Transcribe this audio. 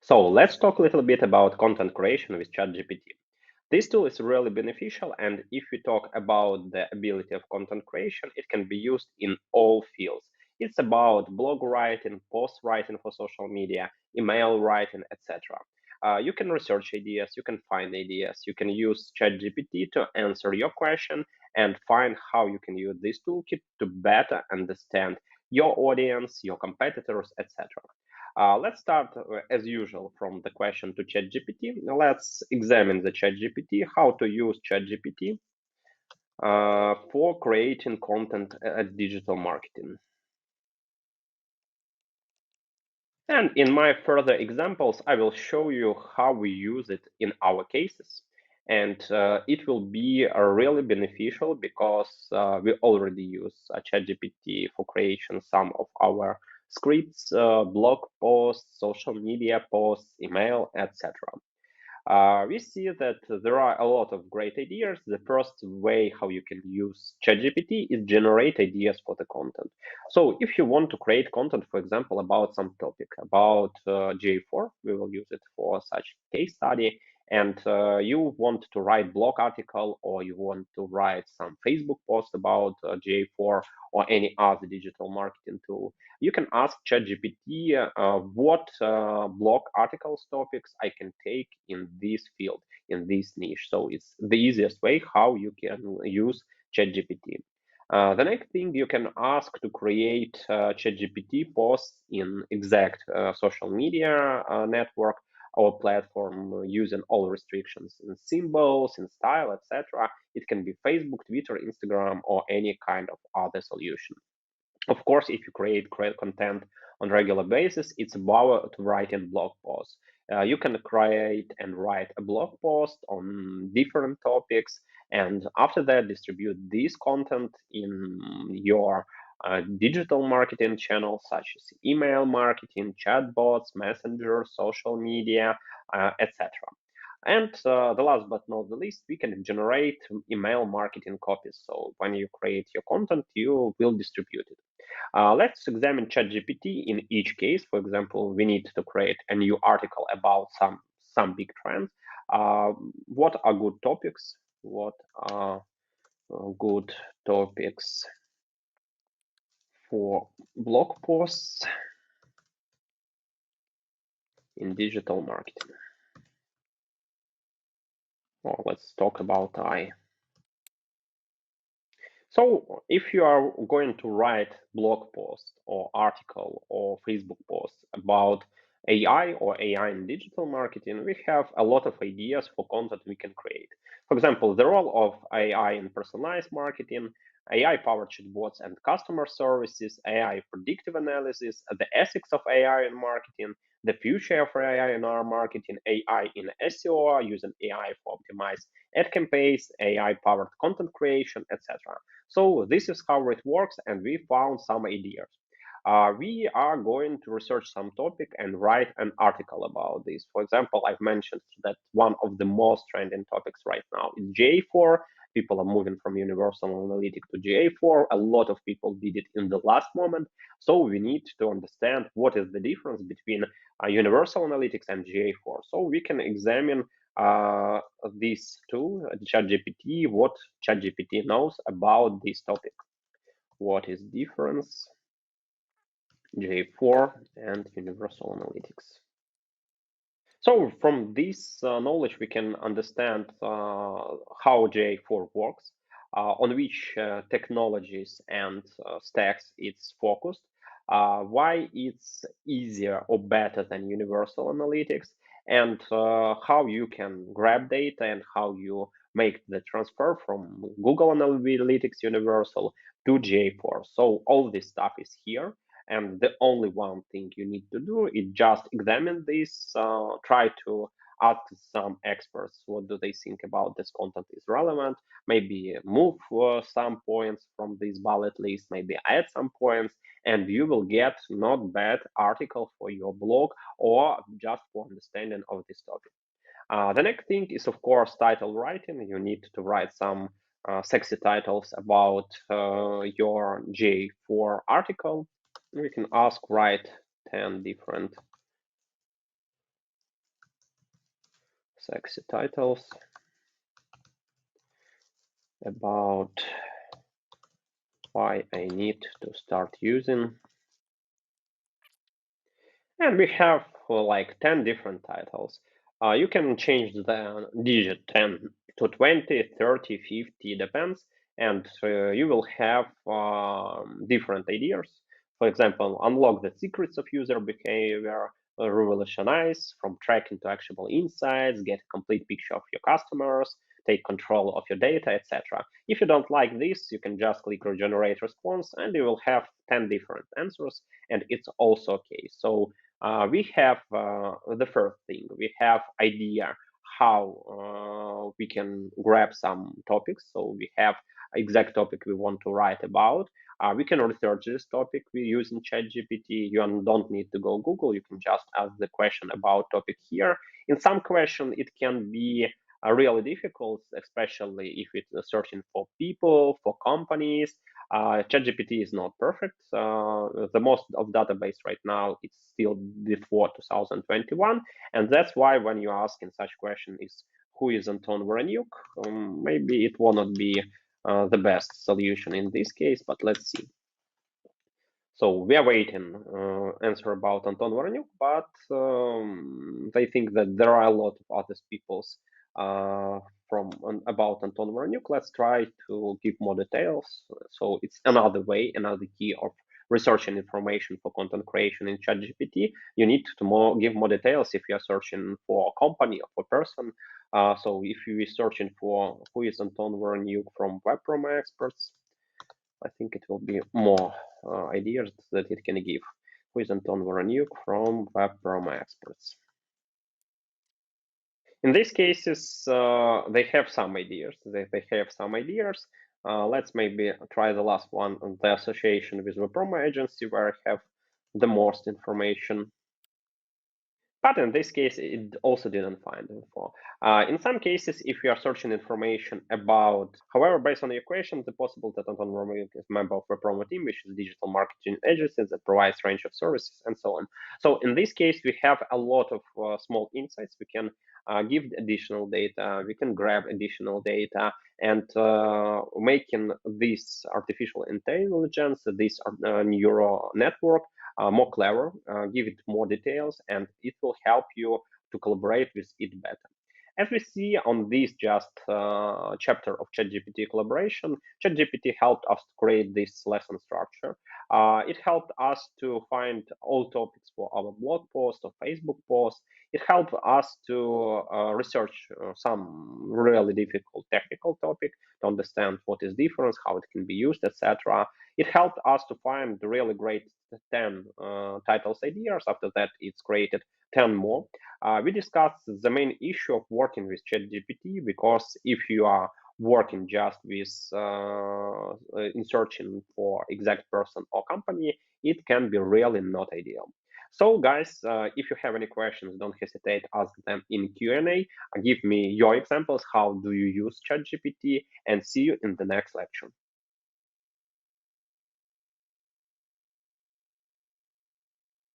So let's talk a little bit about content creation with ChatGPT. This tool is really beneficial, and if we talk about the ability of content creation, it can be used in all fields. It's about blog writing, post writing for social media, email writing, etc. You can research ideas, you can find ideas, you can use ChatGPT to answer your question and find how you can use this toolkit to better understand your audience, your competitors, etc. Let's start as usual from the question to ChatGPT. Let's examine the ChatGPT, how to use ChatGPT for creating content at digital marketing. And in my further examples, I will show you how we use it in our cases. And it will be really beneficial because we already use ChatGPT for creation some of our scripts, blog posts, social media posts, email, etc. We see that there are a lot of great ideas. The first way how you can use ChatGPT is generate ideas for the content. So if you want to create content, for example, about some topic, about GA4, we will use it for such case study, and you want to write blog article or you want to write some Facebook post about GA4 or any other digital marketing tool, you can ask ChatGPT what blog articles topics I can take in this field, in this niche. So it's the easiest way how you can use ChatGPT. The next thing you can ask to create ChatGPT posts in exact social media network or platform using all restrictions in symbols, in style, etc. It can be Facebook, Twitter, Instagram, or any kind of other solution. Of course, if you create content on regular basis, it's about writing blog posts. You can create and write a blog post on different topics, and after that, distribute this content in your digital marketing channels such as email marketing, chatbots, messenger, social media, etc. And the last but not the least, we can generate email marketing copies. So when you create your content, you will distribute it. Let's examine ChatGPT in each case. For example, we need to create a new article about some big trends. What are good topics? What are good topics for blog posts in digital marketing? Well, let's talk about I. So if you are going to write blog post or article or Facebook post about AI or AI in digital marketing, we have a lot of ideas for content we can create. For example, the role of AI in personalized marketing, AI powered chatbots and customer services, AI predictive analysis, the ethics of AI in marketing, the future of AI in our marketing, AI in SEO using AI for optimized ad campaigns, AI powered content creation, etc. So this is how it works, and we found some ideas. We are going to research some topic and write an article about this. For example, I've mentioned that one of the most trending topics right now is GA4. People are moving from Universal Analytics to GA4. A lot of people did it in the last moment. So we need to understand what is the difference between Universal Analytics and GA4. So we can examine uh, this tool, ChatGPT, what ChatGPT knows about this topic. What is difference J4 and Universal Analytics? So from this knowledge, we can understand how J4 works, on which technologies and stacks it's focused, why it's easier or better than Universal Analytics, and how you can grab data and how you make the transfer from Google Analytics Universal to J4. So all this stuff is here. And the only one thing you need to do is just examine this, try to ask some experts what do they think about this content is relevant, maybe move some points from this bullet list, maybe add some points, and you will get not bad article for your blog or just for understanding of this topic. The next thing is, of course, title writing. You need to write some sexy titles about your J4 article. We can ask write 10 different sexy titles about why I need to start using. And we have like 10 different titles. You can change the digit 10 to 20, 30, 50, depends. And you will have different ideas. For example, unlock the secrets of user behavior, revolutionize from tracking to actionable insights, get a complete picture of your customers, take control of your data, etc. If you don't like this, you can just click regenerate response and you will have 10 different answers, and it's also okay. So we have the first thing, we have idea how we can grab some topics. So we have exact topic we want to write about. We can research this topic we use in ChatGPT. You don't need to go Google. You can just ask the question about topic here. In some question, it can be really difficult, especially if it's searching for people, for companies. ChatGPT is not perfect. The most of database right now is still before 2021, and that's why when you ask in such question is who is Anton Veronyuk, maybe it will not be the best solution in this case, but let's see. So we are waiting answer about Anton Veronyuk, but they think that there are a lot of other people's from about Anton Veronyuk. Let's try to give more details. So it's another way, another key of researching information for content creation in ChatGPT. You need to give more details if you are searching for a company or for person. So if you are searching for who is Anton Veronyuk from Web Promo Experts, I think it will be more ideas that it can give. Who is Anton Veronyuk from Web Promo Experts? In these cases, they have some ideas. They have some ideas. Let's maybe try the last one, the association with the promo agency, where I have the most information. But in this case, it also didn't find info. In some cases, if you are searching information about, however, based on your question, it's possible that Anton Romeo is a member of a promo team, which is a digital marketing agency that provides range of services and so on. So in this case, we have a lot of small insights. We can give additional data, we can grab additional data, and making this artificial intelligence, this neural network, more clever, give it more details, and it will help you to collaborate with it better. As we see on this just chapter of ChatGPT collaboration, ChatGPT helped us to create this lesson structure. It helped us to find all topics for our blog post or Facebook post. It helped us to research some really difficult technical topic to understand what is difference, how it can be used, etc. It helped us to find the really great 10 titles ideas. After that, it's created 10 more. We discussed the main issue of working with ChatGPT, because if you are working just with in searching for exact person or company, it can be really not ideal. So guys, if you have any questions, don't hesitate, ask them in Q&A. Give me your examples, how do you use ChatGPT, and see you in the next lecture.